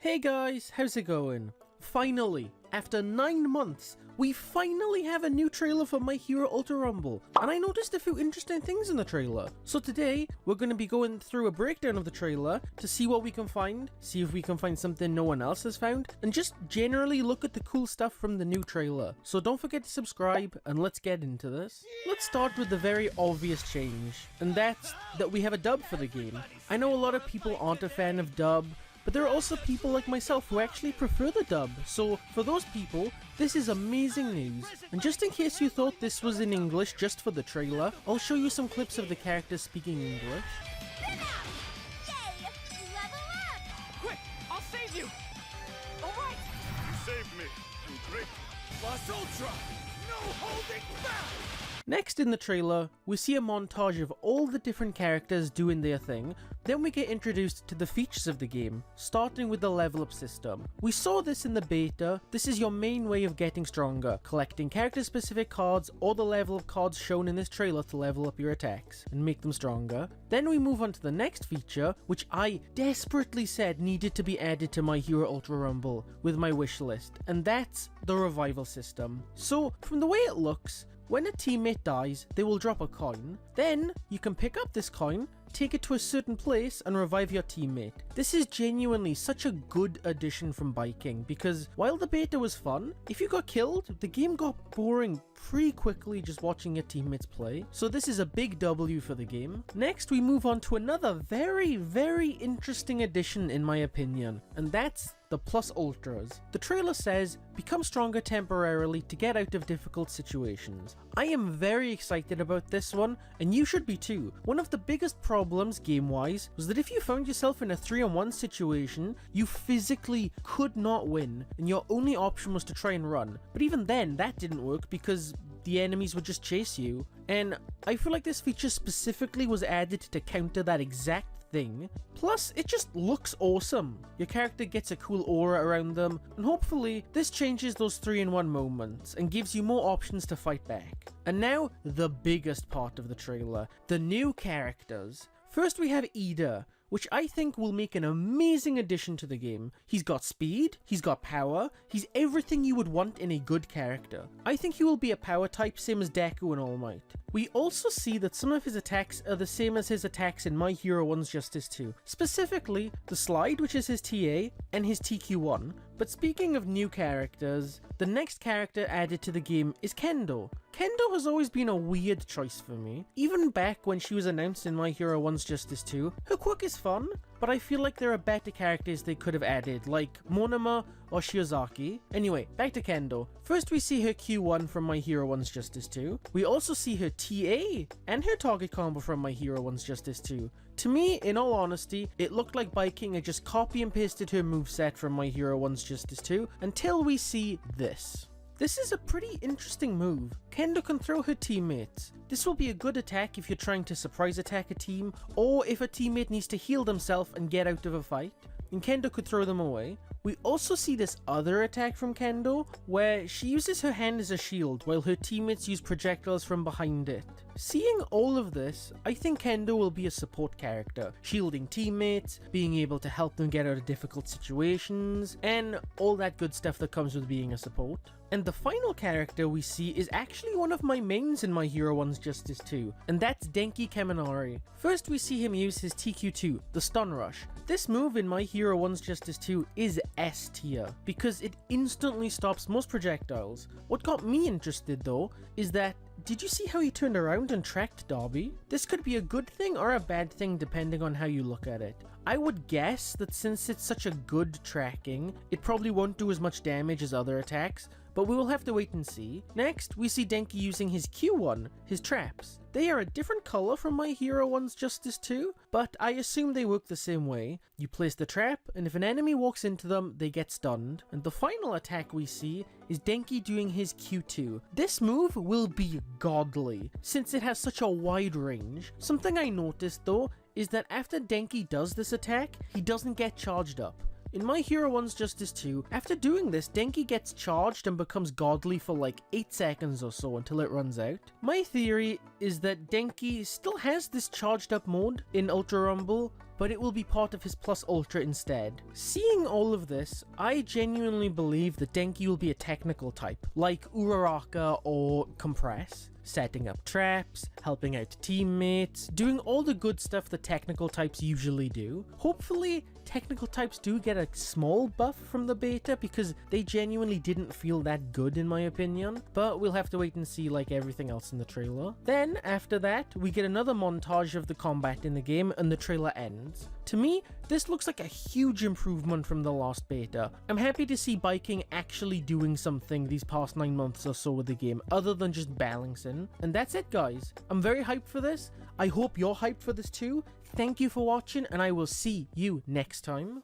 Hey guys, how's it going? Finally, after 9 months, we finally have a new trailer for My Hero Ultra Rumble, and I noticed a few interesting things in the trailer. So today, we're going to be going through a breakdown of the trailer to see what we can find, see if we can find something no one else has found, and just generally look at the cool stuff from the new trailer. So don't forget to subscribe, and let's get into this. Let's start with the very obvious change, and that's that we have a dub for the game. I know a lot of people aren't a fan of dub, but there are also people like myself who actually prefer the dub, so for those people, this is amazing news. And just in case you thought this was in English just for the trailer, I'll show you some clips of the characters speaking English. Yay! Level up! Quick! I'll save you! Alright! You saved me. I'm great. Plus Ultra! No holding back! Next in the trailer, we see a montage of all the different characters doing their thing, then we get introduced to the features of the game, starting with the level up system. We saw this in the beta. This is your main way of getting stronger, collecting character specific cards or the level up cards shown in this trailer to level up your attacks and make them stronger. Then we move on to the next feature, which I desperately said needed to be added to My Hero Ultra Rumble with my wish list, and that's the revival system. So from the way it looks, when a teammate dies, they will drop a coin. Then, you can pick up this coin, take it to a certain place, and revive your teammate. This is genuinely such a good addition from biking, because while the beta was fun, if you got killed, the game got boring pretty quickly just watching your teammates play. So this is a big W for the game. Next, we move on to another very interesting addition in my opinion, and that's the Plus Ultras. The trailer says, become stronger temporarily to get out of difficult situations. I am very excited about this one, and you should be too. One of the biggest problems game-wise was that if you found yourself in a 3-on-1 situation, you physically could not win, and your only option was to try and run. But even then, that didn't work because the enemies would just chase you. And I feel like this feature specifically was added to counter that exact thing. Plus, it just looks awesome. Your character gets a cool aura around them, and hopefully this changes those 3-in-1 moments and gives you more options to fight back. And now, the biggest part of the trailer, the new characters. First we have Eder, which I think will make an amazing addition to the game. He's got speed, he's got power, he's everything you would want in a good character. I think he will be a power type, same as Deku and All Might. We also see that some of his attacks are the same as his attacks in My Hero 1's Justice 2. Specifically, the Slide, which is his TA, and his TQ1. But speaking of new characters, the next character added to the game is Kendall. Kendall has always been a weird choice for me. Even back when she was announced in My Hero 1's Justice 2, her quirk is fun, but I feel like there are better characters they could have added, like Monoma or Shiozaki. Anyway, back to Kendall. First we see her Q1 from My Hero 1's Justice 2. We also see her TA and her target combo from My Hero 1's Justice 2. To me, in all honesty, it looked like Biking had just copy and pasted her moveset from My Hero 1's Justice 2 until we see this. This is a pretty interesting move. Kendall can throw her teammates. This will be a good attack if you're trying to surprise attack a team, or if a teammate needs to heal themselves and get out of a fight, and Kendall could throw them away. We also see this other attack from Kendall, where she uses her hand as a shield while her teammates use projectiles from behind it. Seeing all of this, I think Kendall will be a support character, shielding teammates, being able to help them get out of difficult situations, and all that good stuff that comes with being a support. And the final character we see is actually one of my mains in My Hero 1's Justice 2, and that's Denki Kaminari. First we see him use his TQ2, the Stun Rush. This move in My Hero 1's Justice 2 is S tier, because it instantly stops most projectiles. What got me interested though, is that did you see how he turned around and tracked Darby? This could be a good thing or a bad thing depending on how you look at it. I would guess that since it's such a good tracking, it probably won't do as much damage as other attacks, but we will have to wait and see. Next, we see Denki using his Q1, his traps. They are a different color from My Hero 1's Justice 2, but I assume they work the same way. You place the trap, and if an enemy walks into them, they get stunned. And the final attack we see is Denki doing his Q2. This move will be godly, since it has such a wide range. Something I noticed though, is that after Denki does this attack, he doesn't get charged up. In My Hero 1's Justice 2, after doing this, Denki gets charged and becomes godly for like 8 seconds or so until it runs out. My theory is that Denki still has this charged up mode in Ultra Rumble, but it will be part of his Plus Ultra instead. Seeing all of this, I genuinely believe that Denki will be a technical type, like Uraraka or Compress. Setting up traps, helping out teammates, doing all the good stuff that technical types usually do. Hopefully, technical types do get a small buff from the beta because they genuinely didn't feel that good in my opinion, but we'll have to wait and see like everything else in the trailer. Then, after that, we get another montage of the combat in the game and the trailer ends. To me, this looks like a huge improvement from the last beta. I'm happy to see biking actually doing something these past 9 months or so with the game, other than just balancing. And that's it guys. I'm very hyped for this. I hope you're hyped for this too. Thank you for watching and I will see you next time.